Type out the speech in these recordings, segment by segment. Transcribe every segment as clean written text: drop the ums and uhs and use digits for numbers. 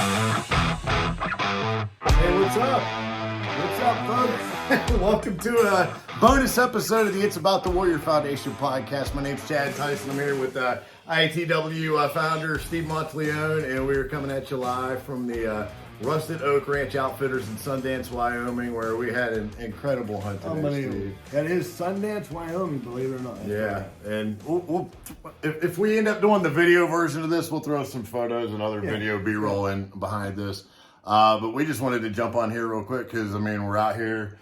Hey, what's up? What's up, folks? Welcome to a bonus episode of the It's About the Warrior Foundation podcast. My name's Chad Tyson. I'm here with IATW Founder Steve Monteleone, and we are coming at you live from the Rusted Oak Ranch Outfitters in Sundance, Wyoming, where we had an incredible hunt today, Steve. That is Sundance, Wyoming, believe it or not. Yeah, and we'll if we end up doing the video version of this, we'll throw some photos and other video B-roll in behind this. But we just wanted to jump on here real quick because, I mean, we're out here.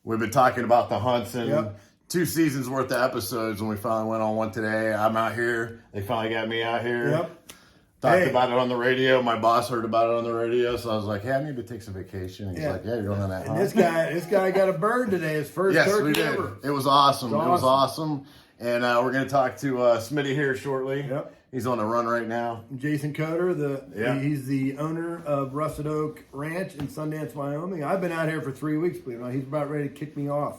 We've been talking about the hunts and 2 seasons worth of episodes, and we finally went on one today. I'm out here. They finally got me out here. Talked about it on the radio. My boss heard about it on the radio, so I was like, "Hey, I need to take some vacation." He's like, "Yeah, you're going on that hunt." And this guy got a bird today. His first turkey ever. It was awesome. It was awesome. And we're going to talk to Smitty here shortly. Yep. He's on the run right now. Jason Coder, he's the owner of Rusted Oak Ranch in Sundance, Wyoming. I've been out here for 3 weeks, believe it or not. He's about ready to kick me off.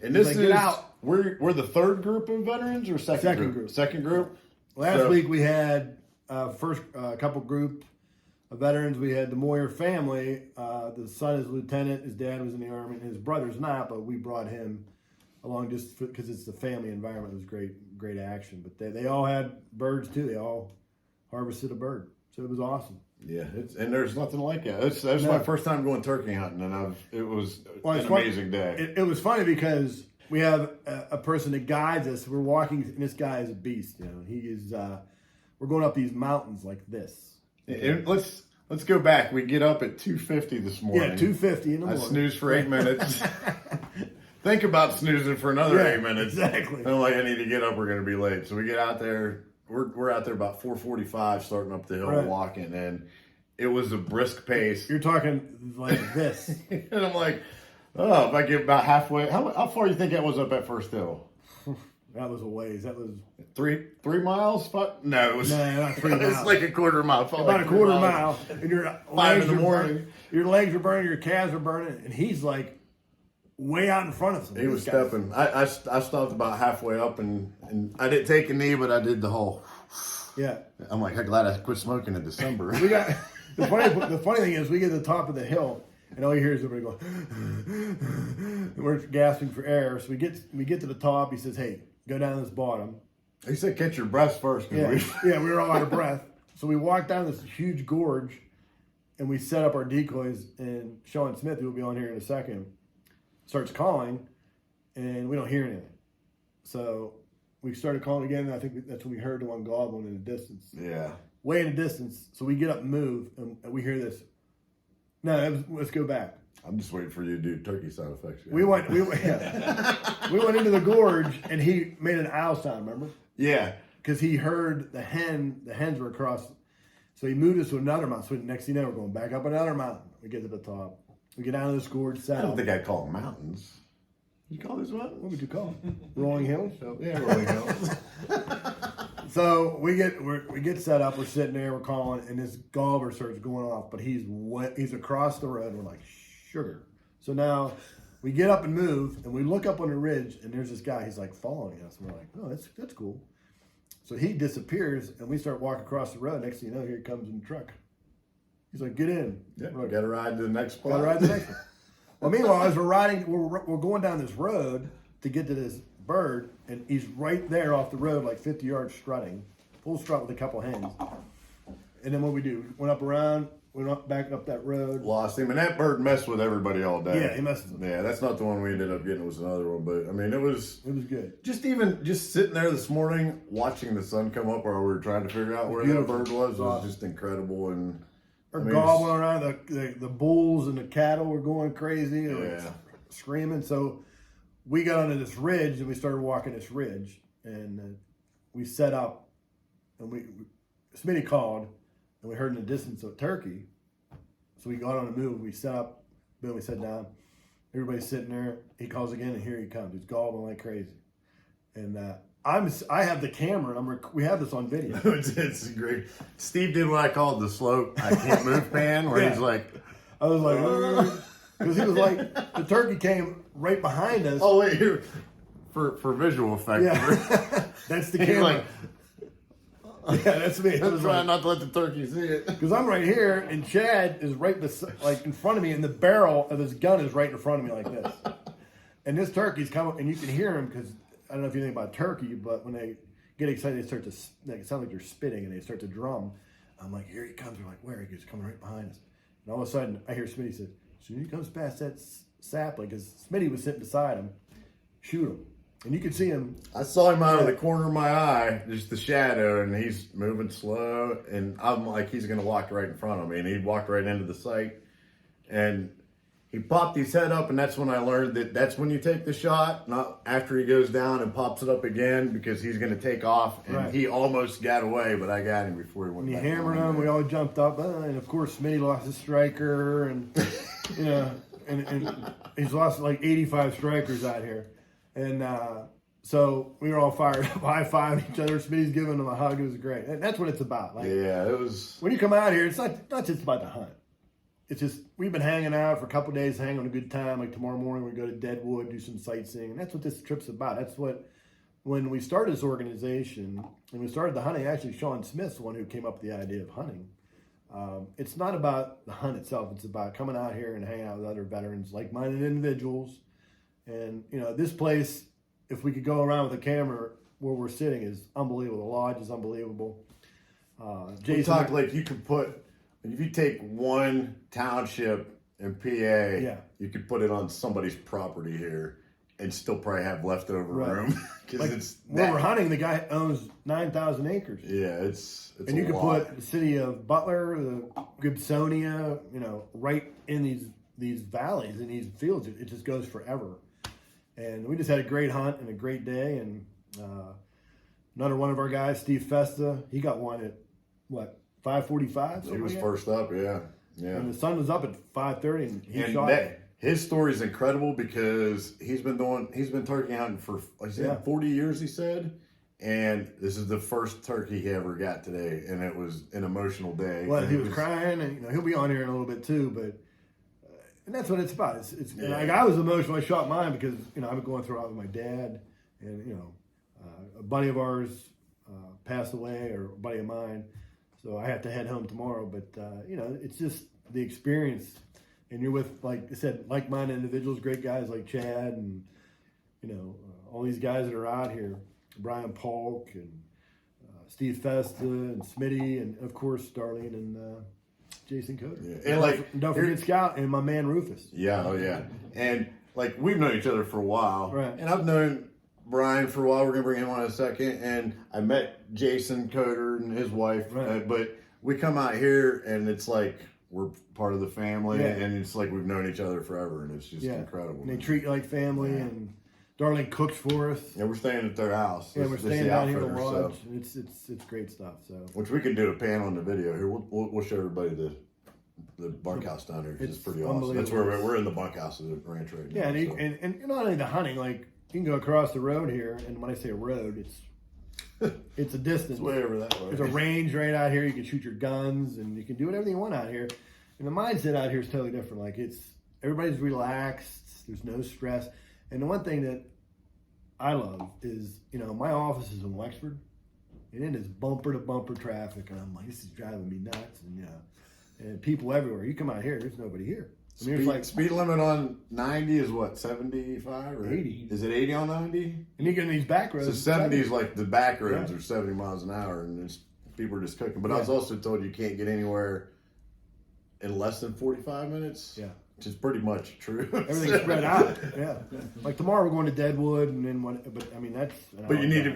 And this is, get out. We're the third group of veterans or second group? Second group. Last week we had first couple group of veterans. We had the Moyer family. The son is a lieutenant. His dad was in the Army, and his brother's not, but we brought him along just because it's the family environment. It was great action. But they all had birds too. They all harvested a bird, so it was awesome. Yeah, and there's nothing like that. That was my first time going turkey hunting, and it was an amazing day. It was funny because we have a person that guides us. We're walking, and this guy is a beast. You know, he is. We're going up these mountains like this. And let's go back. We get up at 2:50 this morning. Yeah, 2:50 in the morning. I snooze for 8 minutes. Think about snoozing for another 8 minutes. Exactly. I'm like, I need to get up. We're going to be late. So we get out there. We're out there about 4:45, starting up the hill, walking, and it was a brisk pace. You're talking like this, and I'm like, oh, if I get about halfway, how far do you think that was up at first hill? That was a ways. That was 3 miles. No, it was not 3 miles. It's like a quarter mile. About a quarter mile. And your 5 in the morning. Your legs are burning. Your calves are burning, and he's like way out in front of us. He was stepping. I stopped about halfway up, and I didn't take a knee, but I did the whole. Yeah. I'm like, I'm glad I quit smoking in December. We got the funny thing is we get to the top of the hill, and all you hear is everybody go. And we're gasping for air. So we get to the top. He says, "Hey, go down this bottom." He said, "Catch your breath first." We were all out of breath. So we walked down this huge gorge, and we set up our decoys. And Shaun Smith, who will be on here in a second, starts calling, and we don't hear anything. So we started calling again, and I think that's when we heard the one gobbling in the distance. Yeah. Way in the distance. So we get up and move, and we hear this. No, let's go back. I'm just waiting for you to do turkey sound effects. We went into the gorge, and he made an owl sound, remember? Yeah. Because he heard the hens were across. So he moved us to another mountain. So next thing you know, we're going back up another mountain. We get to the top. We get down to this gorge south. I don't think I'd call them mountains. You call these mountains? What would you call them? Rolling hills? Yeah, rolling hills. So we get set up. We're sitting there. We're calling, and this gobbler starts going off. But he's across the road. We're like, sugar. So now we get up and move, and we look up on the ridge, and there's this guy. He's like following us. And we're like, oh, that's cool. So he disappears, and we start walking across the road. Next thing you know, here he comes in the truck. He's like, get in. Yeah, we got to ride to the next spot. Got to ride to the next one. Well, meanwhile, as we're going down this road to get to this bird, and he's right there off the road, like 50 yards strutting, full strut with a couple hens. And then what we do? Went up around, went up back up that road. Lost him, and that bird messed with everybody all day. Yeah, he messed with them. Yeah, that's not the one we ended up getting. It was another one, but I mean, it was good. Just sitting there this morning, watching the sun come up while we were trying to figure out where that bird was just incredible. And gobbling around, the bulls and the cattle were going crazy, screaming. So we got onto this ridge, and we started walking this ridge, and we set up, and Smitty called, and we heard in the distance a turkey. So we got on the move. We set up, boom, we sat down. Everybody's sitting there. He calls again, and here he comes. He's gobbling like crazy. And I have the camera, and we have this on video. It's great. Steve did what I called the slow I can't move pan, where he's like, I was like, because he was like, the turkey came right behind us. Oh wait, here for visual effect. Yeah. That's the camera. Like, Yeah, that's me. I'm trying not to let the turkey see it. Because I'm right here, and Chad is right like in front of me, and the barrel of his gun is right in front of me like this. And this turkey's coming, and you can hear him because I don't know if you think about turkey, but when they get excited, they start to it sounds like they're spitting, and they start to drum. I'm like, here he comes. We're like, where? He's coming right behind us. And all of a sudden, I hear Smitty say, as soon as he comes past that sapling, because Smitty was sitting beside him, shoot him. And you could see him. I saw him out of the corner of my eye, just the shadow, and he's moving slow. And I'm like, he's going to walk right in front of me. And he walked right into the sight. And he popped his head up, and that's when I learned that that's when you take the shot, not after he goes down and pops it up again, because he's going to take off. And he almost got away, but I got him before he went back. And he hammered him. We all jumped up. And, of course, Smitty lost his striker. And, you know, and he's lost like 85 strikers out here. And so we were all fired up, high-fiving each other. Smitty's giving him a hug. It was great. And that's what it's about. Like, yeah, it was. When you come out here, it's not just about the hunt. It's just, we've been hanging out for a couple of days, having a good time. Like tomorrow morning, we go to Deadwood, do some sightseeing. And that's what this trip's about. That's what, when we started this organization, and we started the hunting, actually Shaun Smith's the one who came up with the idea of hunting. It's not about the hunt itself. It's about coming out here and hanging out with other veterans, like-minded individuals. And, you know, this place, if we could go around with a camera where we're sitting, is unbelievable. The lodge is unbelievable. Jason, we talked like you could put, if you take one township in PA, you could put it on somebody's property here and still probably have leftover room. Like, where we're hunting, the guy owns 9,000 acres. Yeah, it's and you could put the city of Butler, the Gibsonia, you know, right in these valleys, in these fields. It just goes forever. And we just had a great hunt and a great day. And another one of our guys, Steve Festa, he got one at, what, 5:45? He was first up, yeah. And the sun was up at 5:30, and he shot it. His story is incredible because he's been turkey hunting for 40 years, he said. And this is the first turkey he ever got today. And it was an emotional day. Well, he was crying, and, you know, he'll be on here in a little bit too, but... And that's what it's about. It's like, I was emotional. I shot mine because, you know, I've been going through it with my dad, and, you know, a buddy of ours passed away, or a buddy of mine, so I have to head home tomorrow. But you know, it's just the experience, and you're with, like I said, like-minded individuals, great guys like Chad, and, you know, all these guys that are out here, Bryan, Polk, and Steve Festa, and Smitty, and of course Darlene and Jason Coder. Yeah. And don't forget Scout and my man Rufus. Yeah, oh yeah. And like, we've known each other for a while. Right. And I've known Bryan for a while. We're gonna bring him on in a second. And I met Jason Coder and his wife. Right. But we come out here and it's like we're part of the family, and it's like we've known each other forever, and it's just incredible. And they treat you like family, and Darlene cooks for us. Yeah, we're staying at their house. Yeah, we're staying down here in the lodge. So. It's great stuff. So, which we can do a pan on the video here. We'll show everybody the bunkhouse down here. It's pretty awesome. That's where we're in the bunkhouse of the ranch right now. Yeah, and not only the hunting, like, you can go across the road here, and when I say a road, it's a distance. It's way over that way. There's a range right out here. You can shoot your guns, and you can do whatever you want out here. And the mindset out here is totally different. Like, everybody's relaxed. There's no stress. And the one thing that I love is, you know, my office is in Wexford, and it is bumper to bumper traffic, and I'm like, this is driving me nuts, and, you know, and people everywhere. You come out here, there's nobody here. I mean, speed limit on 90 is what, 75 or 80? Is it 80 on 90? And you get in these back roads. So 70 is like the back roads are 70 miles an hour, and people are just cooking. But I was also told you can't get anywhere in less than 45 minutes. Yeah. Which is pretty much true. Everything's spread out. Yeah. Like tomorrow we're going to Deadwood, and then but I mean, that's. But you need to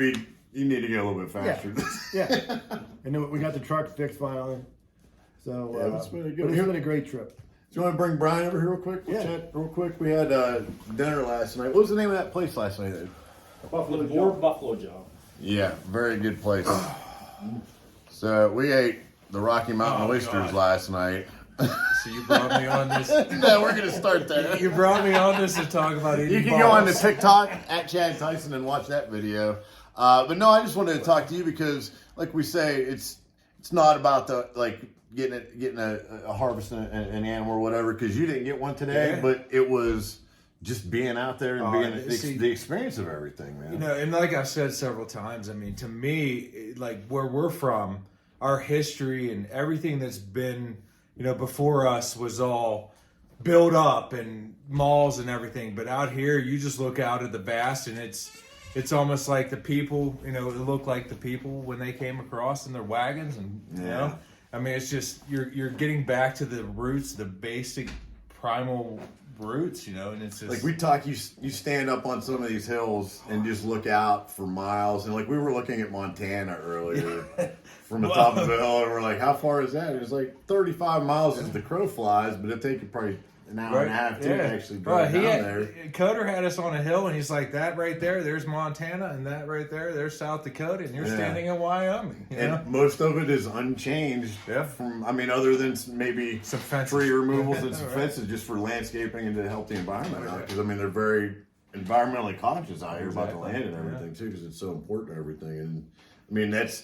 get a little bit faster. Yeah. And then we got the truck fixed finally. So it's been good. But it's been a great trip. Do you want to bring Bryan over here real quick? We'll chat real quick. We had dinner last night. What was the name of that place last night? Buffalo Joe. Yeah, very good place. So we ate the Rocky Mountain oysters last night. So you brought me on this. No, we're going to start there. You brought me on this to talk about eating You can balls. go on to TikTok at Chad Tyson and watch that video. But no, I just wanted to talk to you because, like we say, it's not about the getting a harvest an animal or whatever, because you didn't get one today, but it was just being out there and being the experience of everything, man. You know, and like I've said several times, I mean, to me, like where we're from, our history and everything that's been, you know, before us was all built up and malls and everything. But out here, you just look out at the vast, and it's almost like the people, you know, it looked like the people when they came across in their wagons, and you know, I mean, it's just you're getting back to the roots, the basic primal roots, you know, and it's just like we talk. You stand up on some of these hills and just look out for miles, and like we were looking at Montana earlier from the top of the hill, and we're like, how far is that? It was like 35 miles as the crow flies, but it'd take you probably an hour and a half to actually drive down there. Coder had us on a hill, and he's like, that right there, there's Montana, and that right there, there's South Dakota, and you're standing in Wyoming. You know? Most of it is unchanged. Yeah. From, I mean, other than maybe some tree removals and some fences just for landscaping and to help the environment out. Because, I mean, they're very environmentally conscious out here about the land and everything, too, because it's so important to everything. And, I mean, that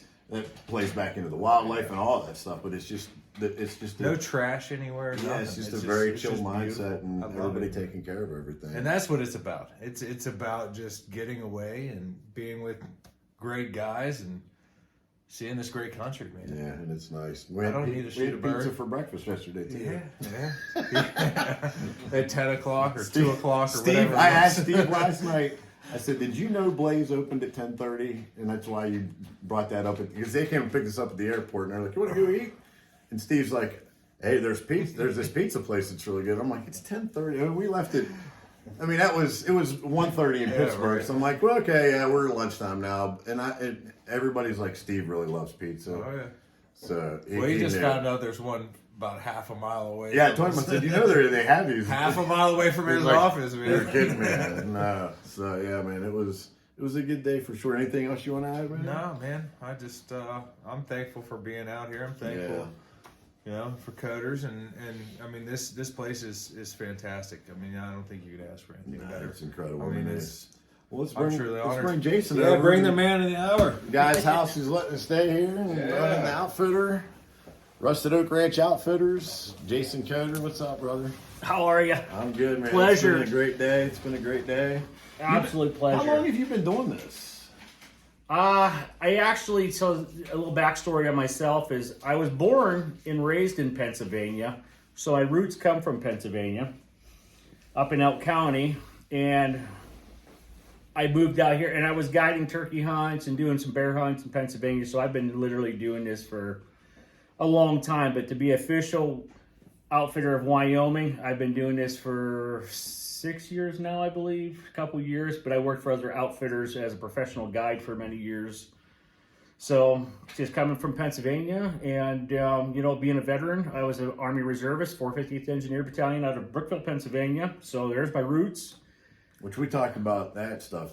plays back into the wildlife and all that stuff, but it's just no trash anywhere. Yeah, it's just a very chill mindset and everybody taking care of everything. And that's what it's about. It's about just getting away and being with great guys and seeing this great country, man. Yeah, and it's nice. I don't need to shoot a bird. Pizza for breakfast yesterday too. Yeah. At 10 o'clock or 2 o'clock or whatever. I asked Steve last night. I said, "Did you know Blaze opened at 10:30?" And that's why you brought that up because they came and picked us up at the airport, and they're like, "You want to go eat?" And Steve's like, "Hey, there's pizza. There's this pizza place that's really good." I'm like, "It's 10:30." I mean, we left it. I mean, it was 1:30 in Pittsburgh. Right. So I'm like, "Well, okay, yeah, we're at lunchtime now." And everybody's like, "Steve really loves pizza." Oh yeah. So he just found out there's one about half a mile away. Yeah, I told him. I said, "You know, they have these half a mile away from his office, man." You're kidding me. No. So yeah, man, it was a good day for sure. Anything else you want to add, man? No, man. I just I'm thankful for being out here. I'm thankful. You know, for coders and I mean this place is fantastic. I mean, I don't think you could ask for anything better. It's incredible. I mean, it's. Well, let's bring Jason over. Yeah, bring the man of the hour. The guy's house is letting us stay here and running the outfitter, Rusted Oak Ranch Outfitters. Jason Coder, what's up, brother? How are you? I'm good, man. Pleasure. It's been a great day. Absolute pleasure. How long have you been doing this? I actually, so a little backstory on myself is I was born and raised in Pennsylvania. So my roots come from Pennsylvania, up in Elk County. And I moved out here and I was guiding turkey hunts and doing some bear hunts in Pennsylvania. So I've been literally doing this for a long time. But to be official outfitter of Wyoming, I've been doing this for 6 years now, I believe, a couple years, but I worked for other outfitters as a professional guide for many years. So just coming from Pennsylvania and, you know, being a veteran, I was an Army Reservist, 450th Engineer Battalion out of Brookville, Pennsylvania. So there's my roots. Which we talked about that stuff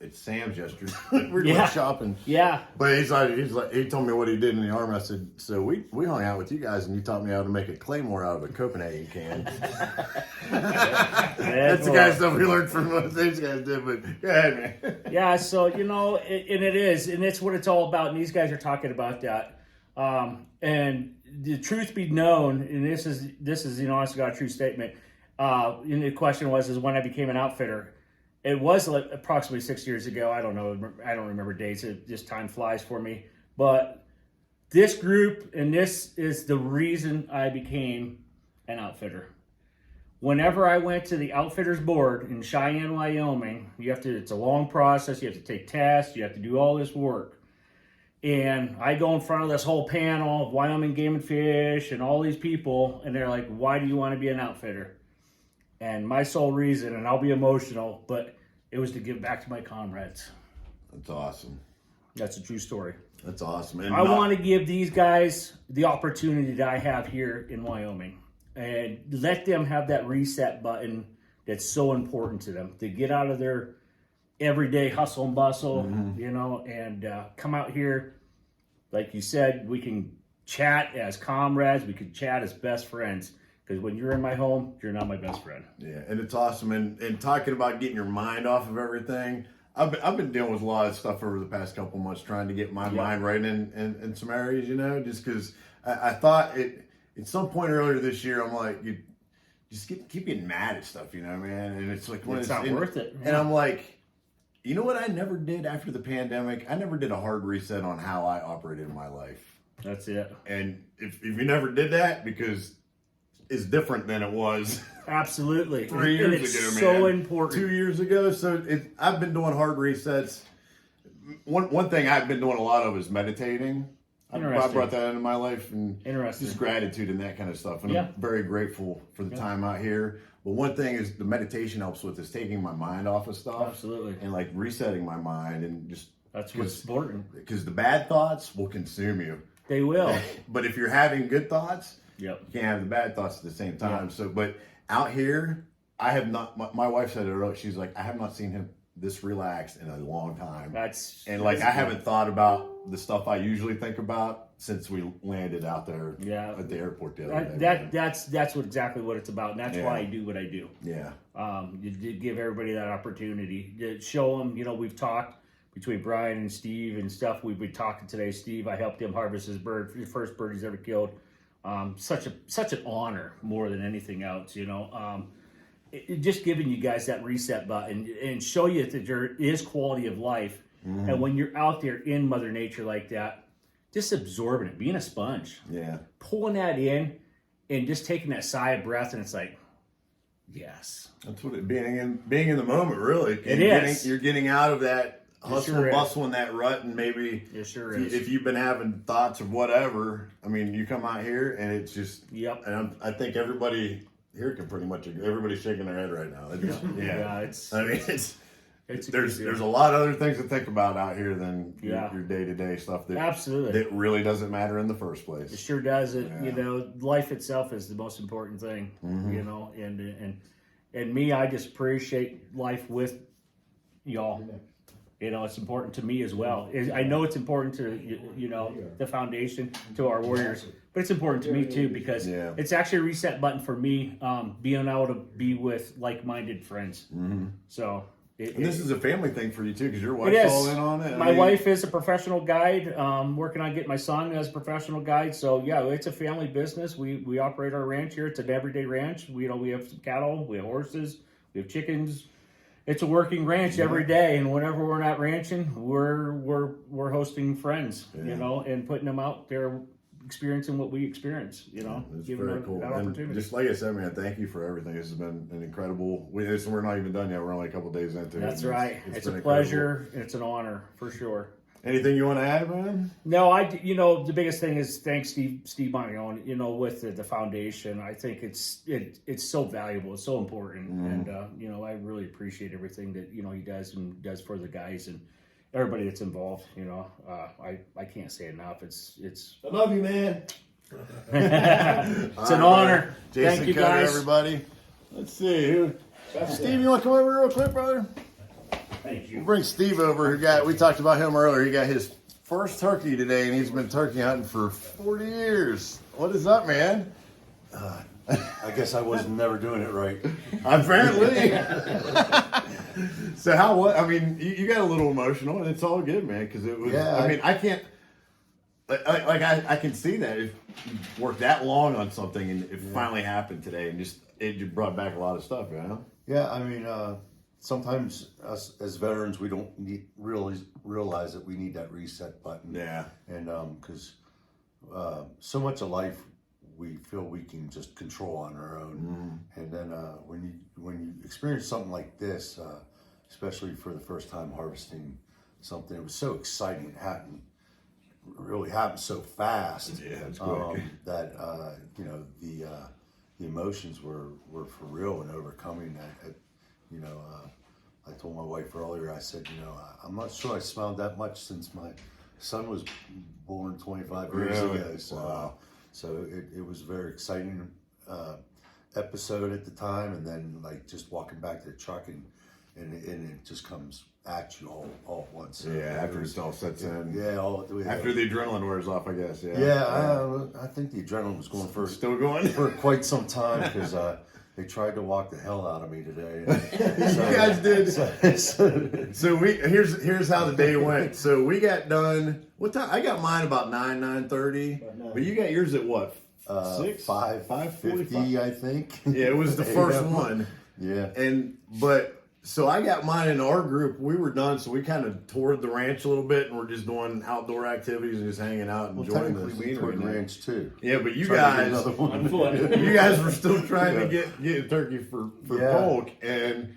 at Sam's yesterday. We're going shopping. Yeah. But he's like, he told me what he did in the Army. I said, so we hung out with you guys and you taught me how to make a Claymore out of a Copenhagen can. That's the kind of stuff we learned from what these guys did, but go ahead, man. Yeah, so, you know, and it's what it's all about, and these guys are talking about that. And the truth be known, and this is you know, honest to God, true statement, and the question is when I became an outfitter. It was like approximately 6 years ago. I don't know. I don't remember dates. Just time flies for me. But this group, and this is the reason I became an outfitter. Whenever I went to the outfitters board in Cheyenne, Wyoming, it's a long process. You have to take tests. You have to do all this work. And I go in front of this whole panel of Wyoming Game and Fish and all these people, and they're like, "Why do you want to be an outfitter?" And my sole reason, and I'll be emotional, but it was to give back to my comrades. That's awesome. That's a true story. That's awesome. And I want to give these guys the opportunity that I have here in Wyoming and let them have that reset button that's so important to them to get out of their everyday hustle and bustle, you know, and come out here. Like you said, we can chat as comrades. We can chat as best friends. Because when you're in my home, you're not my best friend. Yeah, and it's awesome. And talking about getting your mind off of everything, I've been dealing with a lot of stuff over the past couple months, trying to get my mind right in some areas, you know, just because I thought at some point earlier this year, I'm like, just keep getting mad at stuff, you know, man. And it's like when It's not worth it. And I'm like, you know what I never did after the pandemic? I never did a hard reset on how I operated in my life. That's it. And if you never did that, because it's different than it was Absolutely. 3 And years it's ago, so man. important. 2 years ago. So I've been doing hard resets. One thing I've been doing a lot of is meditating. I brought that into my life, and just gratitude and that kind of stuff. And I'm very grateful for the time out here. But one thing is the meditation helps with is taking my mind off of stuff. Absolutely. And like resetting my mind and just. That's what's important. Because the bad thoughts will consume you. They will. But if you're having good thoughts, yep, you can't have the bad thoughts at the same time. So, but out here, I have not. My wife said it earlier. She's like, I have not seen him this relaxed in a long time. I haven't thought about the stuff I usually think about since we landed out there at the airport the other day. That's exactly what it's about, and that's why I do what I do. Yeah. You give everybody that opportunity to show them. You know, we've talked between Bryan and Steve and stuff. We've been talking today. Steve, I helped him harvest his first bird he's ever killed. Such an honor more than anything else, you know. Just giving you guys that reset button and show you that there is quality of life. Mm-hmm. And when you're out there in Mother Nature like that, just absorbing it, being a sponge. Yeah. Pulling that in and just taking that sigh of breath, and it's like, yes. That's what it being in the moment, really. You're getting out of that hustle and bustle in that rut, and maybe if you've been having thoughts of whatever, I mean, you come out here and it's just, and I think everybody here can pretty much, everybody's shaking their head right now. There's a lot of other things to think about out here than your day-to-day stuff that really doesn't matter in the first place. It sure doesn't. You know, life itself is the most important thing, you know, and me, I just appreciate life with y'all. You know, it's important to me as well. I know it's important to, you know, the foundation, to our warriors, but it's important to me too, because it's actually a reset button for me, being able to be with like-minded friends. Mm-hmm. So and this is a family thing for you too, because your wife's all in on it. My wife is a professional guide, working on getting my son as a professional guide. So yeah, it's a family business. We operate our ranch here. It's an everyday ranch. We have some cattle, we have horses, we have chickens. It's a working ranch every day, and whenever we're not ranching, we're hosting friends, you know, and putting them out there, experiencing what we experience, you know, giving them that opportunity. Just like I said, man, thank you for everything. This has been an incredible. We're not even done yet. We're only a couple days into it. That's right. It's a pleasure. And it's an honor for sure. Anything you want to add, man? No, the biggest thing is thanks Steve Monteleone, you know, with the foundation. I think it's so valuable. It's so important. And, you know, I really appreciate everything that, you know, he does and does for the guys and everybody that's involved, you know. I can't say enough. It's I love you, man. It's an honor. Jason, thank you guys, everybody. Let's see. Steve, you want to come over real quick, brother? Thank you. We'll bring Steve over. We talked about him earlier. He got his first turkey today, and he's been turkey hunting for 40 years. What is up, man? I guess I was never doing it right. Apparently. So you got a little emotional, and it's all good, man, because it was, I can't, I can see that if you worked that long on something and it finally happened today, and it brought back a lot of stuff, you know? Yeah, I mean, sometimes us as veterans, we don't realize that we need that reset button. Yeah. And because so much of life we feel we can just control on our own. And then when you experience something like this, especially for the first time harvesting something, it was so exciting. It really happened so fast. Yeah, it's quick. That you know, the emotions were for real and overcoming that. You know, I told my wife earlier, I said, you know, I'm not sure I smiled that much since my son was born 25 years ago. So, so it was a very exciting episode at the time. And then, like, just walking back to the truck and it just comes at you all at once. So after it all sets in. After the adrenaline wears off, I guess. I think the adrenaline was going still going for quite some time, because they tried to walk the hell out of me today. You guys did. So here's how the day went. So we got done. What time? I got mine about 9:30. But you got yours at what? 6? 550, I think. Yeah, it was the first one. Yeah. So I got mine in our group. We were done, so we kind of toured the ranch a little bit, and we're just doing outdoor activities and just hanging out and enjoying the Technically, we toured scenery. the ranch too. Yeah, but you Trying to get guys, another one. you guys were still trying to get a turkey for Yeah. Polk, and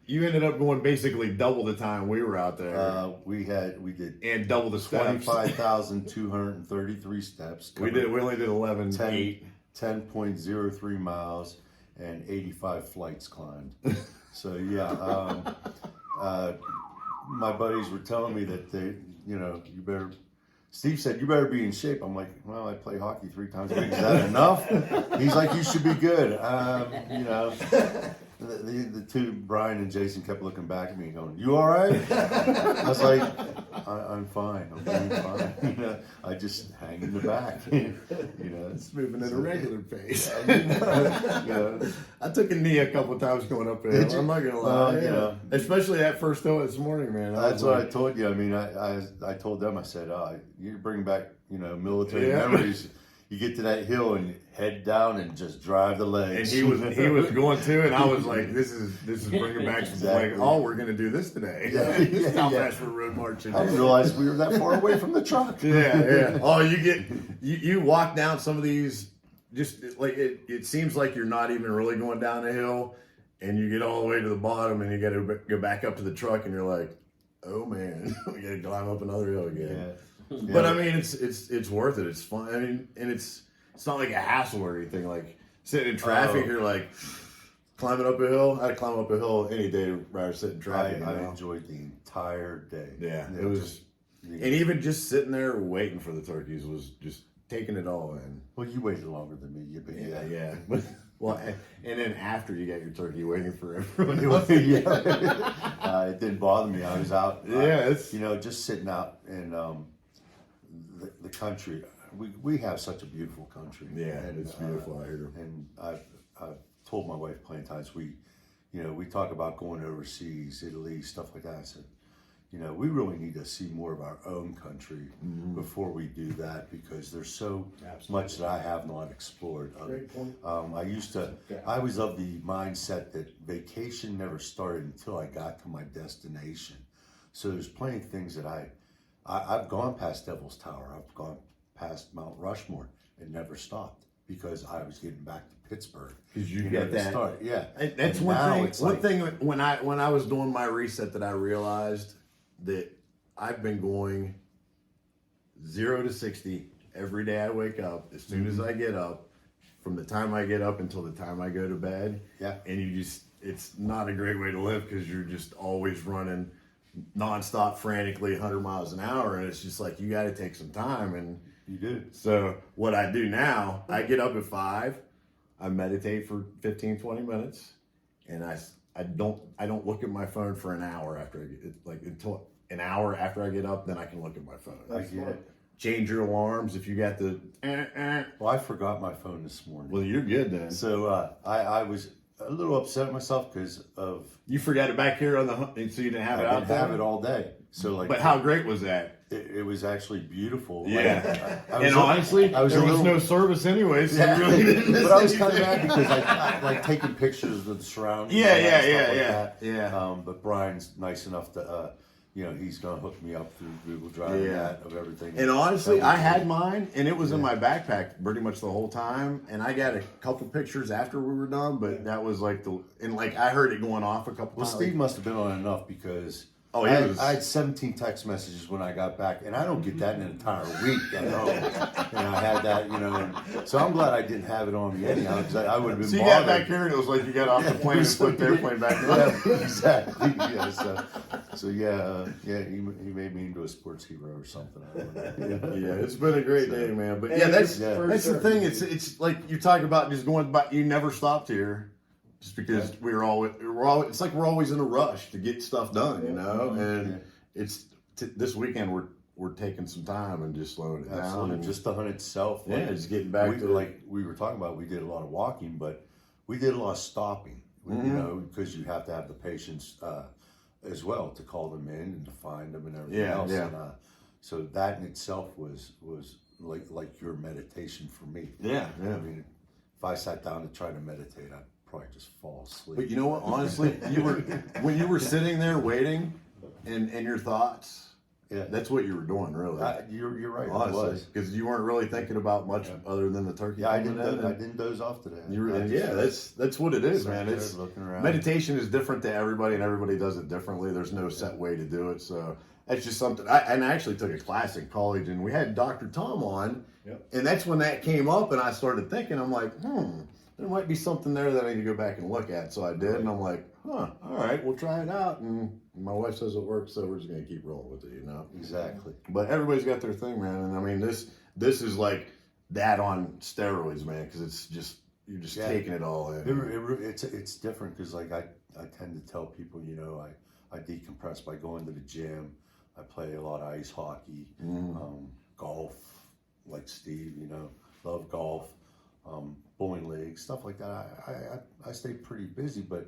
you ended up going basically double the time we were out there, We did and double the steps. 25,233 steps. We only did 11, 10.03 miles and 85 flights climbed. So yeah, my buddies were telling me that Steve said, you better be in shape. I'm like, well, I play hockey 3 times a week. Is that enough? He's like, you should be good. The two, Bryan and Jason, kept looking back at me and going, you all right? I was like, I'm fine. I'm doing fine. I just hang in the back. It's moving at a regular pace. Yeah. I took a knee a couple of times going up there. I'm not gonna lie. Especially that first hill this morning, man. That's what I told you. I mean, I told them, I said, you bring back, military memories. You get to that hill and head down and just drive the legs. And he was going to, and I was like, this is bringing back some like, oh, we're gonna do this today. Yeah. How fast we're road marching. I didn't realize we were that far away from the truck. Yeah. Oh, you walk down some of these, just like it seems like you're not even really going down a hill, and you get all the way to the bottom, and you got to go back up to the truck, and you're like, oh man, we got to climb up another hill again. Yeah. But I mean, it's worth it. It's fun. I mean, and it's not like a hassle or anything. Like sitting in traffic, you're like climbing up a hill. I'd climb up a hill any day rather sit in traffic. I enjoyed the entire day. Yeah, it was, and even just sitting there waiting for the turkeys was just taking it all in. Well, you waited longer than me. Yeah. Well, and then after you got your turkey, waiting for everyone else. It didn't bother me. I was out. It's just sitting out in the country. We have such a beautiful country. Yeah, it's beautiful out here. And I've told my wife plenty of times, we talk about going overseas, Italy, stuff like that. I said, we really need to see more of our own country before we do that, because there's so much that I have not explored. Great point. I was of the mindset that vacation never started until I got to my destination. So there's plenty of things that I've gone past Devil's Tower. I've gone past Mount Rushmore and never stopped because I was getting back to Pittsburgh. Because you get that. Yeah. That's And one now thing. it's One like- thing when I was doing my reset that I realized that I've been going 0 to 60 every day I wake up. As soon as I get up, from the time I get up until the time I go to bed. Yeah. And it's not a great way to live because you're just always running nonstop, frantically 100 miles an hour, and it's just like you got to take some time. And You do. so what I do now, I get up at 5, I meditate for 15-20 minutes, and I don't look at my phone for an hour after I get, like, until an hour after I get up, then I can look at my phone. I get it. Change your alarms if you got the Well, I forgot my phone this morning. well, you're good then. So I was a little upset at myself because of You forgot it back here on the so you didn't have it I out didn't there. have it all day. So like, But how great was that? it was actually beautiful. Yeah. I was And a- honestly, I was there a was little- no service anyway, so Yeah. you really didn't miss But I was kind of anything. mad because I like taking pictures of the surroundings. Yeah, and yeah, stuff yeah, like yeah, that. yeah. But Bryan's nice enough to, he's gonna hook me up through Google Drive and Yeah. that of everything. And honestly, That was I had great. mine, and it was in my backpack pretty much the whole time. And I got a couple pictures after we were done, but that was like I heard it going off a couple Well, times. Steve must have been on enough because Oh, I he had, was- I had 17 text messages when I got back, and I don't get that in an entire week at home. And I had that, and so I'm glad I didn't have it on me anyhow because I would have been So you bothered. got back here, and it was like you got off the plane and flipped the airplane back up. Yeah, exactly. Yeah, he made me into a sports hero or something. I don't know. Yeah, it's been a great day, man. But And yeah, that's yeah. that's the thing. It's like you talk about just going back. You never stopped here, just because we're always it's like we're always in a rush to get stuff done, And it's this weekend we're taking some time and just slowing it down Absolutely. and Just the hunt itself. yeah, just getting back to like we were talking about. We did a lot of walking, but we did a lot of stopping. Because you have to have the patience as well to call them in and to find them and everything else. Yeah. And, so that in itself was like your meditation for me. Yeah, yeah. I mean, if I sat down to try to meditate, I'd probably just fall asleep. But you know what? Honestly, when you were sitting there waiting, and your thoughts. Yeah, That's what you were doing, really. You're right. Honestly, because you weren't really thinking about much other than the turkey. Yeah, I didn't doze off today. That's what it is, man. There It's looking around. meditation is different to everybody, and everybody does it differently. There's no set way to do it, so that's just something. I actually took a class in college, and we had Dr. Tom on, and that's when that came up, and I started thinking, I'm like, there might be something there that I need to go back and look at. So I did, and I'm like, all right, we'll try it out. And my wife says it works, so we're just gonna keep rolling with it, you know. Exactly. But everybody's got their thing, man. And I mean, this is like that on steroids, man, because it's just you're just taking it all in. It's different because like I tend to tell people, you know, I decompress by going to the gym. I play a lot of ice hockey, golf, like Steve, you know, love golf, bowling league, stuff like that. I stay pretty busy, but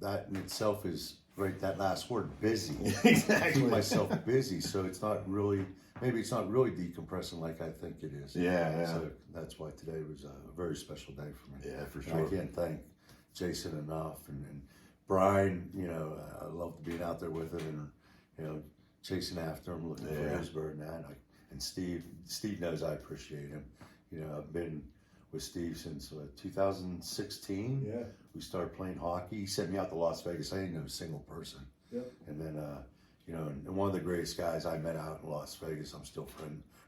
that in itself is right. That last word, busy. Exactly. Keep myself busy, so it's not really. Maybe it's not really decompressing like I think it is. Yeah. So that's why today was a very special day for me. Yeah, for And sure. I can't thank Jason enough, and Bryan. You know, I loved being out there with him, and you know, chasing after him, looking for his bird, and that. And Steve knows I appreciate him. You know, I've been with Steve since 2016. Yeah. We started playing hockey. He sent me out to Las Vegas. I didn't know a single person. Yep. And then, you know, and one of the greatest guys I met out in Las Vegas, I'm still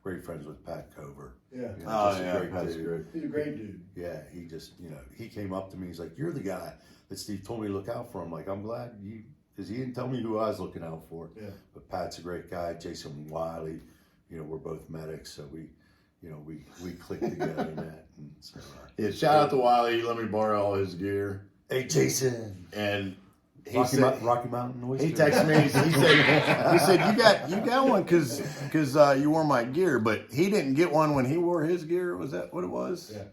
great friends with Pat Cover. Yeah. You know, just a great Pat's dude. great. He's a great dude. Yeah, he just, you know, he came up to me. He's like, "You're the guy that Steve told me to look out for." I'm like, "I'm glad you," because he didn't tell me who I was looking out for. Yeah. But Pat's a great guy. Jason Wiley, you know, we're both medics, so we clicked together in that. And so, Yeah, shout out to Wiley. He let me borrow all his gear, hey, Jason. and he Rocky, said, Rocky Mountain Oyster. he texted me. He said you got one because you wore my gear, but he didn't get one when he wore his gear. Was that what it was? Yeah.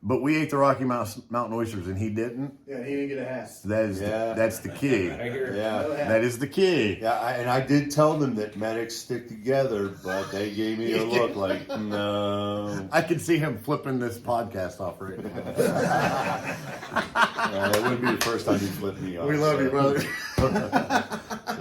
But we ate the Rocky Mountain oysters, and he didn't. Yeah, he didn't get a hat. That's the key. Yeah. That is the key. Yeah, and I did tell them that medics stick together, but they gave me a look like, no. I can see him flipping this podcast off right now. It wouldn't be the first time you flipped me off. We love you, brother. So,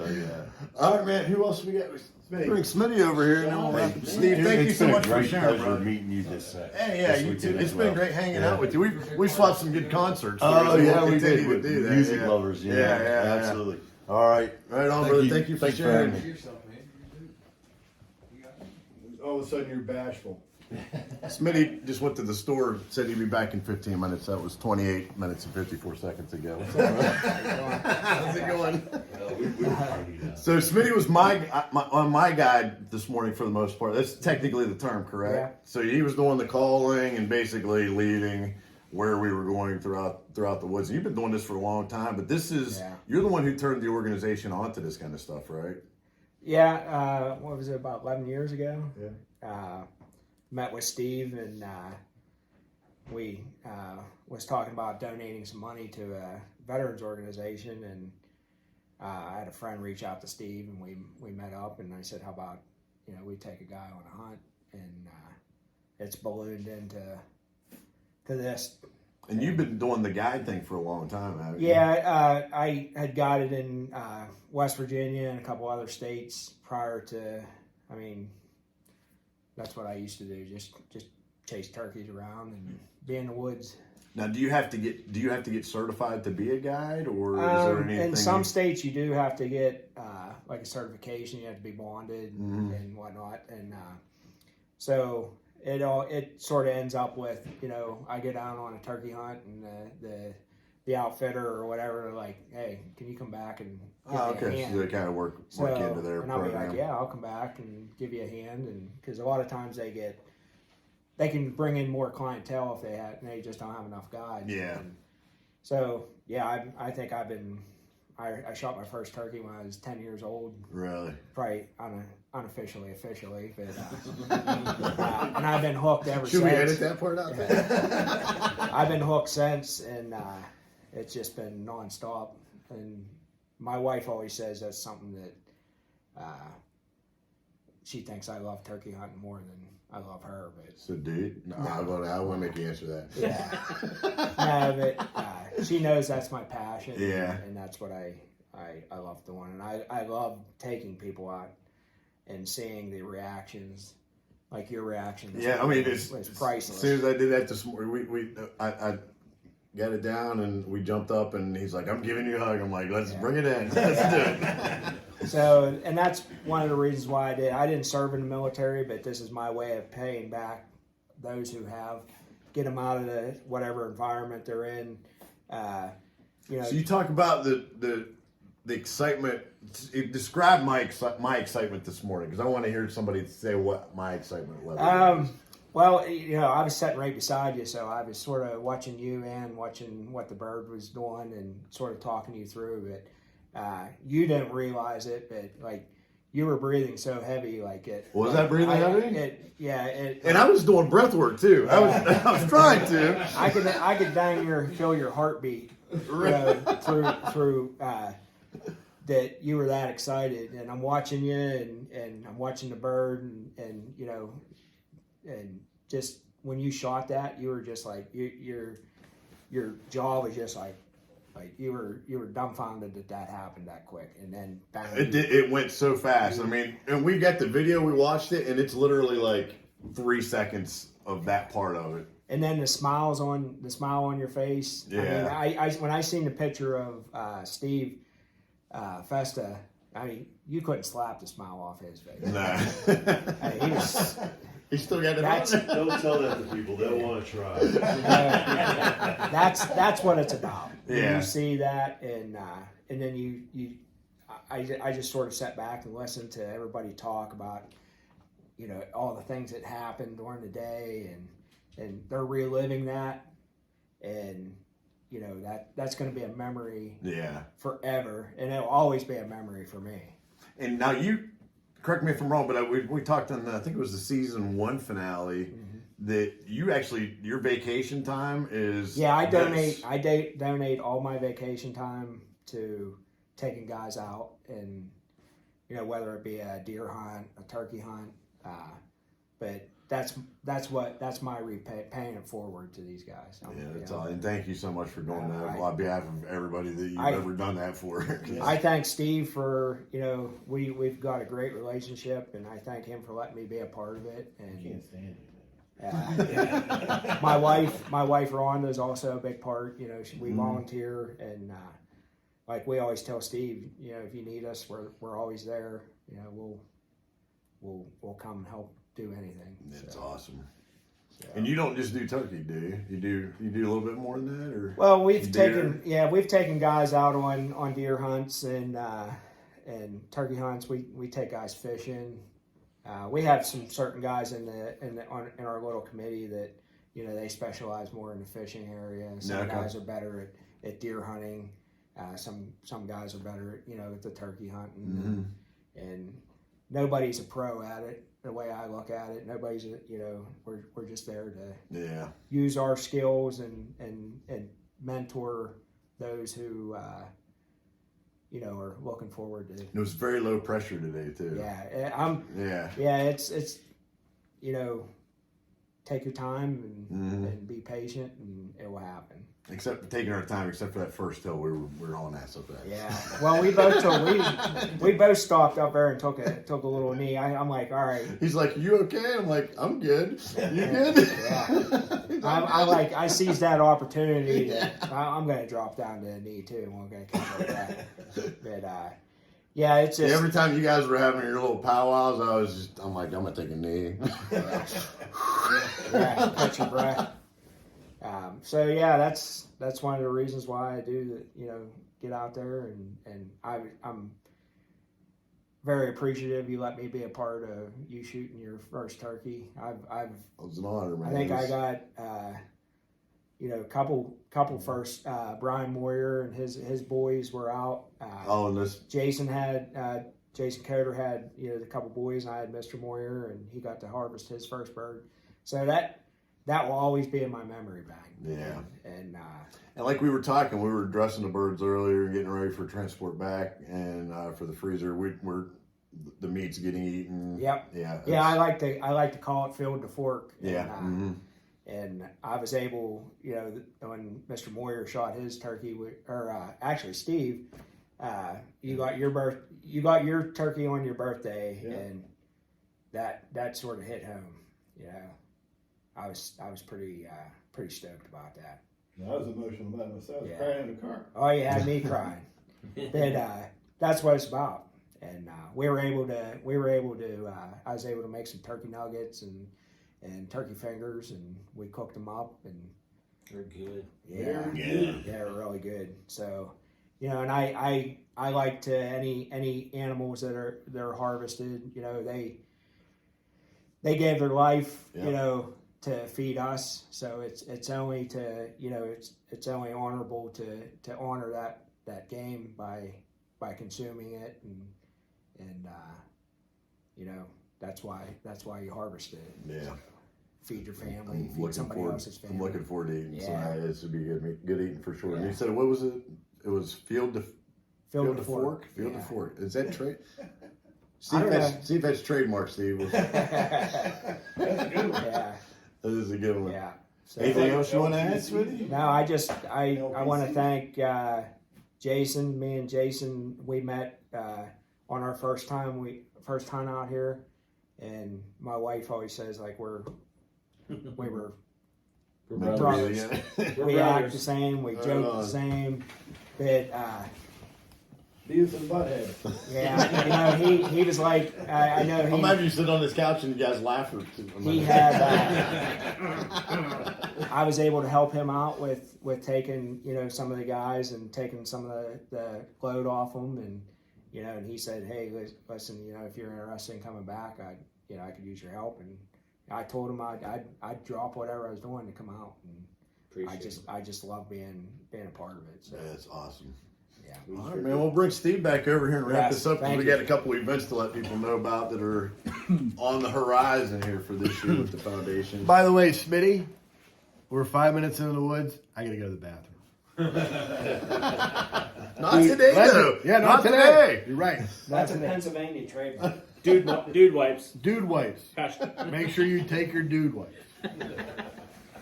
yeah. All right, man. Who else we got? Smitty. Bring Smitty over here, and then we'll wrap up. Steve, thank you so much for sharing, Pleasure brother. meeting you this. Hey, yeah, you too. It's been great hanging out with you. We've swapped some good concerts. Oh so yeah, we'll we continue did to with do that. music Yeah. lovers. Yeah, Yeah. absolutely. All right, Right on, brother. Thank you for Thanks sharing. having me. All of a sudden, you're bashful. Smitty just went to the store, said he'd be back in 15 minutes. That was 28 minutes and 54 seconds ago. What's up, brother? How's it going? So Smitty was on my guide this morning for the most part. That's technically the term, correct? Yeah. So he was doing the calling and basically leading where we were going throughout the woods. And you've been doing this for a long time, but this is you're the one who turned the organization onto this kind of stuff, right? Yeah, what was it, about 11 years ago? Yeah. Met with Steve, and we was talking about donating some money to a veterans organization, and I had a friend reach out to Steve, and we met up, and I said, how about, we take a guy on a hunt, and it's ballooned into this. And you've been doing the guide thing for a long time, haven't you? Yeah, I had guided in West Virginia and a couple other states prior to, that's what I used to do, just chase turkeys around and be in the woods. Now, do you have to get certified to be a guide, or is there anything? In some states, you do have to get like a certification. You have to be bonded and whatnot, and so it sort of ends up with I get out on a turkey hunt, and the outfitter or whatever are like, hey, can you come back and give me a hand? So they kind of work into their and I'll program. be like, yeah, I'll come back and give you a hand, and because a lot of times they can bring in more clientele if they just don't have enough guides. Yeah. And so yeah, I think I shot my first turkey when I was 10 years old. Really? Probably unofficially, but and I've been hooked ever since. Should we edit that part out? I've been hooked since, and it's just been nonstop. And my wife always says that's something that she thinks I love turkey hunting more than I love her. But So, dude, no, I want to make you answer that. yeah, no, but she knows that's my passion. Yeah. And that's what I love doing. And I love taking people out and seeing the reactions, like your reaction. Yeah, I mean, it's priceless. As soon as I did that this morning, I got it down and we jumped up and he's like, I'm giving you a hug. I'm like, let's bring it in. Let's do it. So, and that's one of the reasons why I didn't serve in the military, but this is my way of paying back those who have, get them out of the whatever environment they're in. You know, So you talk about the excitement. Describe my excitement this morning, because I want to hear somebody say what my excitement level is. well, you know, I was sitting right beside you, so I was sort of watching you and watching what the bird was doing and sort of talking you through it. You didn't realize it, but like you were breathing so heavy, like it. Was I breathing heavy? And I was doing breath work too. I was trying to. I could dang near feel your heartbeat, you know, through that you were that excited. And I'm watching you, and I'm watching the bird, and you know, and just when you shot that, you were just like your jaw was just like you were dumbfounded that happened that quick, and then bang. It went so fast. I mean, and we got the video, we watched it, and it's literally like 3 seconds of that part of it. And then the smile on your face. Yeah. I mean, I when I seen the picture of Steve Festa, I mean, you couldn't slap the smile off his face. Nah. I mean, he was. He still got it That's- on. Don't tell that to people. They'll want to try. That's what it's about. Yeah. You see that, and then I just sort of sat back and listened to everybody talk about, you know, all the things that happened during the day, and they're reliving that, and you know that's going to be a memory Yeah. forever, and it'll always be a memory for me. And now you, correct me if I'm wrong, but we talked on I think it was the season 1 finale that you actually, your vacation time is. Yeah, I donate all my vacation time to taking guys out, and you know, whether it be a deer hunt, a turkey hunt, but that's my paying it forward to these guys. Yeah, that's you know, all. And thank you so much for doing that on behalf of everybody that you've ever done that for. I thank Steve for, you know, we've got a great relationship, and I thank him for letting me be a part of it. And Can't stand you. my wife Rhonda is also a big part. You know, we volunteer, and like we always tell Steve, you know, if you need us, we're always there. You know, we'll come and help do anything. That's So, awesome. And you don't just do turkey, do you? You do a little bit more than that, or? well, we've Deer? taken guys out on deer hunts and turkey hunts. We take guys fishing. We have some certain guys in our little committee that, you know, they specialize more in the fishing area. Some guys are better at deer hunting. Some guys are better at, you know, at the turkey hunting. And nobody's a pro at it. The way I look at it, nobody's, you know, we're just there to use our skills and mentor those who, you know, are looking forward to. It was very low pressure today too. Yeah, it's, you know, take your time and be patient, and it will happen. Except for taking our time, except for that first hill, we were on that so fast. Yeah. Well, we both stopped up there and took a little knee. I'm like, all right. He's like, "You okay?" I'm like, "I'm good. You good?" Yeah. I seized that opportunity. I'm going to drop down to a knee too, and we're going to keep like that. But yeah, it's just Every time you guys were having your little powwows, I'm like, "I'm gonna take a knee." yeah, catch your breath. So yeah, that's one of the reasons why I do that. You know, get out there, and I'm very appreciative you let me be a part of you shooting your first turkey. It was an honor, man. I think I got you know, couple first. Bryan Moyer and his boys were out. and this. Jason Coder had, you know, the couple boys, and I had Mr. Moyer, and he got to harvest his first bird. So that will always be in my memory bank. Yeah. And like we were talking, we were dressing the birds earlier and getting ready for transport back, and for the freezer, we're the meat's getting eaten. Yep. Yeah. Yeah, I like to call it field to fork. Yeah. And I was able, when Mr. Moyer shot his turkey, actually Steve, you got your turkey on your birthday, and that sort of hit home. I was pretty stoked about that. I was emotional about it. I was crying in the car. Oh, you had me crying. But that's what it's about. And we were able to. I was able to make some turkey nuggets and turkey fingers, and we cooked them up, and They're good. yeah, good. yeah, they're really good. So, and I like to any animals that are harvested. They gave their life, to feed us. So it's only to it's only honorable to honor that game by consuming it, and that's why you harvest it. Yeah. Feed your family, feed somebody else's family. I'm looking forward to eating Yeah. tonight. This would be good eating for sure. And Yeah. you said, what was it? It was field to Field to fork? fork. Field to Yeah. fork. Is that trade? I don't know. See if that's trademark, Steve. That's a good one. Yeah, That is a good one. yeah. So, Anything else you want to add, sweetie? no, I want to thank Jason. Me and Jason, we met on our first time out here, and my wife always says we were We're brothers. Yeah. we act the same, we joke the same, but Beavis and Butthead. yeah, he was like, I know I'm happy you sit on this couch and you guys laugh. he had. I was able to help him out with taking some of the guys and taking some of the load off them, and and he said, hey, listen, if you're interested in coming back, I could use your help, and I told him I'd drop whatever I was doing to come out, and I just love being a part of it. So That's awesome. yeah. All right, man. We'll bring Steve back over here and wrap Yes, this up, because thank we you. got a couple events to let people know about that are on the horizon here for this year with the foundation. By the way, Smitty, we're 5 minutes into the woods. I got to go to the bathroom. Not today, though. Yeah, not today. You're right. That's a Pennsylvania trademark. Dude wipes. Dude wipes. Make sure you take your dude wipes.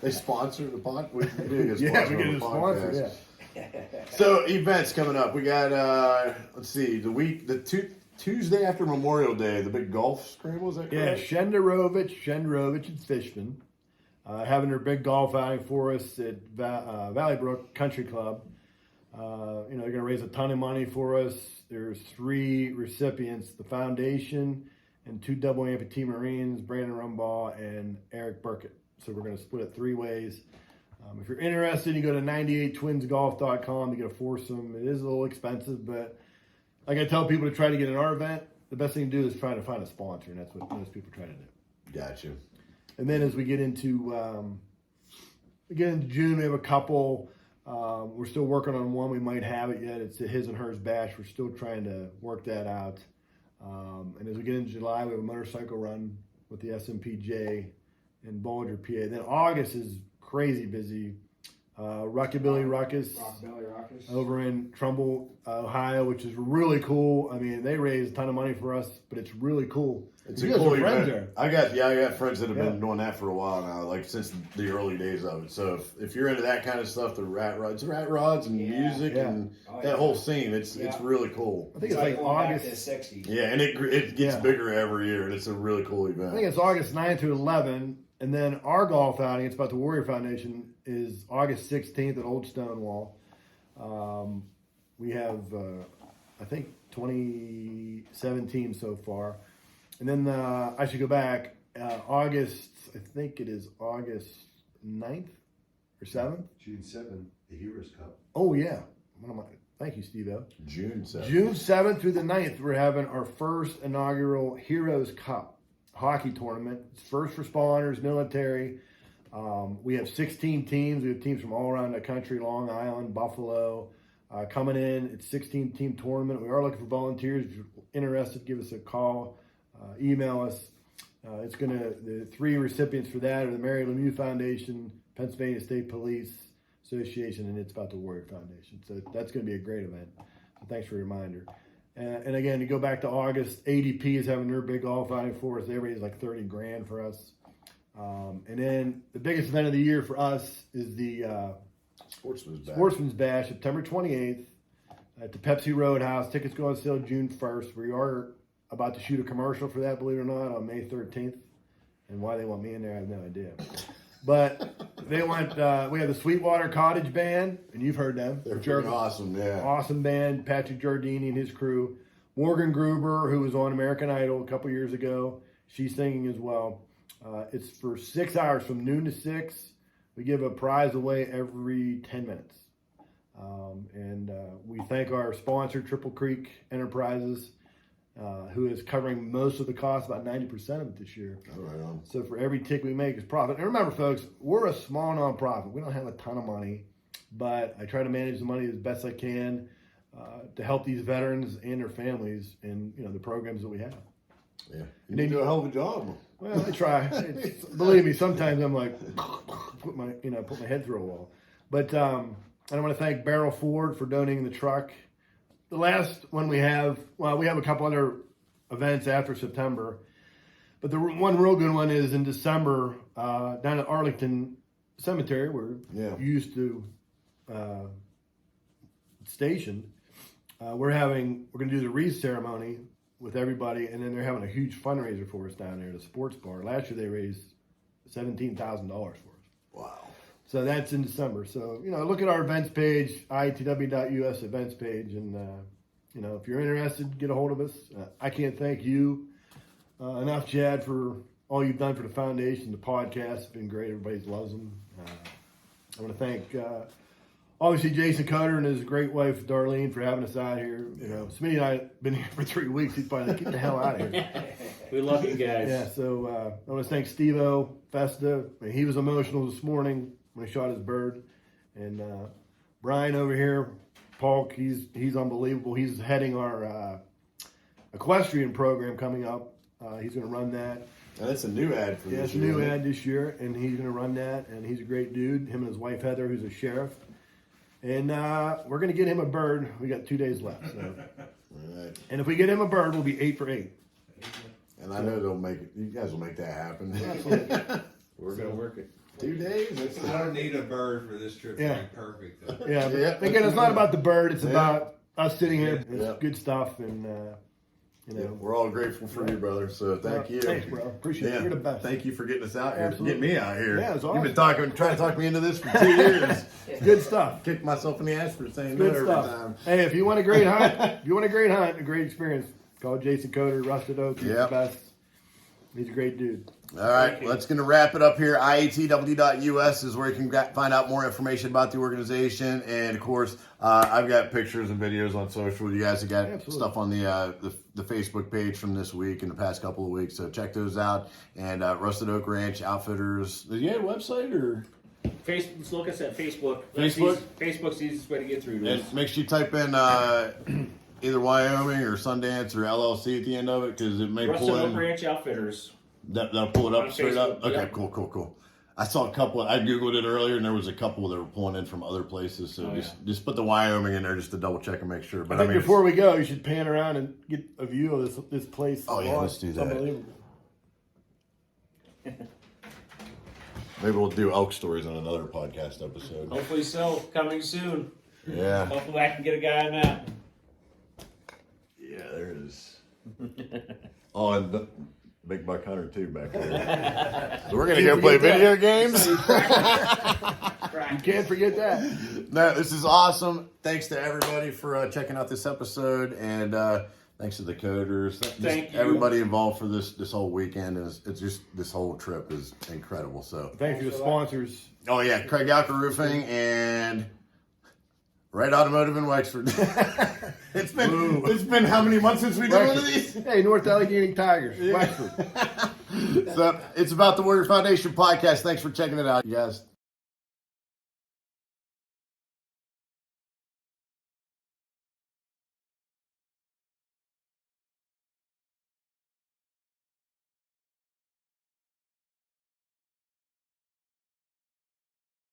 They sponsor the podcast. We get Yeah, we get on a the sponsor. podcast. Yeah. So events coming up. We got let's see, Tuesday after Memorial Day, the big golf scramble. Is that Yeah, correct? Shenderovich and Fishman having their big golf outing for us at Valley Brook Country Club. They're going to raise a ton of money for us. There's 3 recipients: the foundation and 2 double amputee Marines, Brandon Rumbaugh and Eric Burkett. So we're going to split it 3 ways. If you're interested, you go to 98twinsgolf.com to get a foursome. It is a little expensive, but like I tell people to try to get in our event, the best thing to do is try to find a sponsor, and that's what most people try to do. Gotcha. And then as we get into June, we have a couple. We're still working on one. We might have it yet. It's the His and Hers Bash. We're still trying to work that out. And as we get into July, we have a motorcycle run with the SMPJ in Boulder, PA. Then August is crazy busy. Rockabilly Ruckus over in Trumbull, Ohio, which is really cool. I mean, they raise a ton of money for us, but it's really cool. It's You a guys cool are friends event. there. I got friends that have been Yeah. doing that for a while now, like since the early days of it. So if you're into that kind of stuff, the rat rods and music Yeah. and Oh, that yeah. whole scene, it's really cool. I think it's like August. 60s. Yeah, and it gets Yeah. bigger every year, and it's a really cool event. I think it's August 9th to 11th. And then our golf outing, it's about the Warrior Foundation, is August 16th at Old Stonewall. We have, I think, 27 teams so far. And then I should go back. August, I think it is August 9th or 7th. June 7th, the Heroes Cup. Oh, yeah. Thank you, Steve-O. June 7th. June 7th through the 9th, we're having our first inaugural Heroes Cup hockey tournament. It's first responders, military. We have 16 teams. We have teams from all around the country, Long Island, Buffalo, coming in. It's a 16-team tournament. We are looking for volunteers. If you're interested, give us a call, email us. The 3 recipients for that are the Mary Lemieux Foundation, Pennsylvania State Police Association, and It's About the Warrior Foundation. So that's going to be a great event. So thanks for the reminder. And again, to go back to August, ADP is having their big golf outing for us. They raised like $30,000 for us. And then the biggest event of the year for us is the Sportsman's Bash, September 28th at the Pepsi Roadhouse. Tickets go on sale June 1st. We are about to shoot a commercial for that, believe it or not, on May 13th. And why they want me in there, I have no idea. But they want, we have the Sweetwater Cottage Band, and you've heard them. They're freaking awesome, yeah. Awesome band. Patrick Giardini and his crew. Morgan Gruber, who was on American Idol a couple years ago, she's singing as well. It's for 6 hours from noon to 6. We give a prize away every 10 minutes. And we thank our sponsor, Triple Creek Enterprises, who is covering most of the cost, about 90% of it this year. All right on. So for every tick we make is profit. And remember, folks, we're a small nonprofit. We don't have a ton of money, but I try to manage the money as best I can to help these veterans and their families in the programs that we have. Yeah, you do a hell of a job. Well, I try. Believe me, sometimes I'm like put my head through a wall. But I want to thank Beryl Ford for donating the truck. The last one we have a couple other events after September, but the one real good one is in December down at Arlington Cemetery, where you used to station. We're going to do the wreath ceremony with everybody, and then they're having a huge fundraiser for us down there at a sports bar. Last year they raised $17,000 for us. Wow. So that's in December. So, look at our events page, IATW.US events page, and, if you're interested, get a hold of us. I can't thank you enough, Chad, for all you've done for the foundation. The podcast has been great. Everybody loves them. I want to thank, obviously, Jason Cutter and his great wife, Darlene, for having us out here. Smitty and I have been here for 3 weeks. He's probably like, get the hell out of here. We love you guys. Yeah, so I want to thank Steve-O, Festa. He was emotional this morning when he shot his bird. And Bryan over here, Polk, he's unbelievable. He's heading our equestrian program coming up. He's going to run that. And that's a new ad for this year. Yeah, it's a new ad this year, and he's going to run that. And he's a great dude. Him and his wife, Heather, who's a sheriff. And we're going to get him a bird. We got 2 days left. So. Right. And if we get him a bird, we'll be 8 for 8. And I know they'll make it. You guys will make that happen. Absolutely. We're gonna work it. 2 days. I don't need a bird for this trip. Yeah. To be perfect. Though. Yeah, but Yeah. again, it's not about the bird. It's about us sitting here. It's Yeah. good stuff, and We're all grateful for you, brother. So thank you. Thanks, bro. Appreciate it. You're the best. Thank you for getting us out here. Absolutely. Get me out here. Yeah, it's You've been awesome. trying to talk me into this for 2 years. Good stuff. Kicked myself in the ass for saying no Good every stuff. time. Hey, if you want a great hunt, a great experience, call Jason Coder, Rusted Oak. He's the Yep. best. He's a great dude. All right, let's going to wrap it up here. IATW.US is where you can find out more information about the organization. And, of course, I've got pictures and videos on social. You guys have got Absolutely. stuff on the Facebook page from this week and the past couple of weeks. So check those out. And Rusted Oak Ranch Outfitters. Do you have a website or? Facebook, look us at Facebook. Facebook? Facebook's the easiest way to get through to us. And make sure you type in either Wyoming or Sundance or LLC at the end of it because it may Rusted pull Oak in. Ranch Outfitters. That'll pull it up On straight up? Facebook, Okay, yeah. cool. I saw a couple. I Googled it earlier, and there was a couple that were pulling in from other places. So just put the Wyoming in there just to double check and make sure. But I think before we go, you should pan around and get a view of this place. Oh, yeah, let's do It's that. unbelievable. maybe we'll do elk stories on another podcast episode. Hopefully so. Coming soon. Yeah. Hopefully I can get a guy on that. Yeah, there it is. Oh, and the Big Buck Hunter too back there. So we're gonna go play video games. You can't forget that. No, this is awesome. Thanks to everybody for checking out this episode, and thanks to the coders. Thank you. Everybody involved for this whole weekend. It's just this whole trip is incredible. So Thanks to the sponsors. oh yeah, Craig Alker Roofing and Right Automotive in Wexford. It's been how many months since we did one of these? Hey, North Allegheny Tigers, Wexford. So it's about the Warrior Foundation podcast. Thanks for checking it out, you guys.